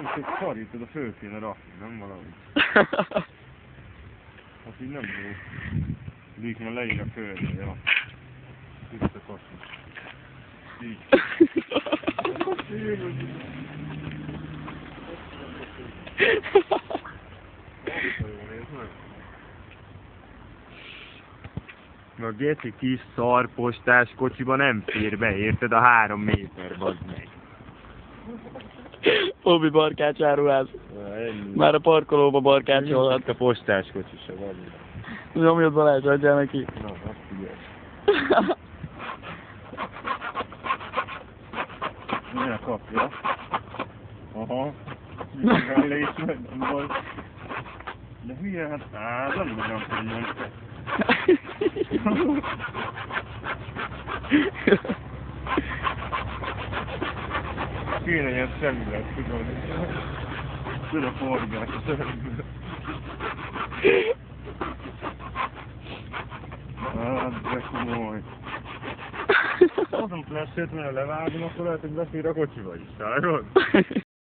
Most szarítod a föl kéne rakni, nem valahogy. Hát így nem jó. Így már leír a földre, ja. Visszakasni. Így. A geci kis szarpostás kocsiba nem fér be, érted? A 3 méter, bazd meg. Obi barkács áruház. Már a parkolóba barkácsolhat. A postás kocsi se van. Nyomjad Balázs, adjál neki. Na, azt figyelj. Ne kapja. Aha. Mivel le is megy, de hülye, hát nem tudjam. Kéne ilyen szemület, tudod. Tudod forgás a szemület. Hát, de komoly. Azon flash-et, mert levágom, akkor lehet, hogy beszél a kocsiba is, látod?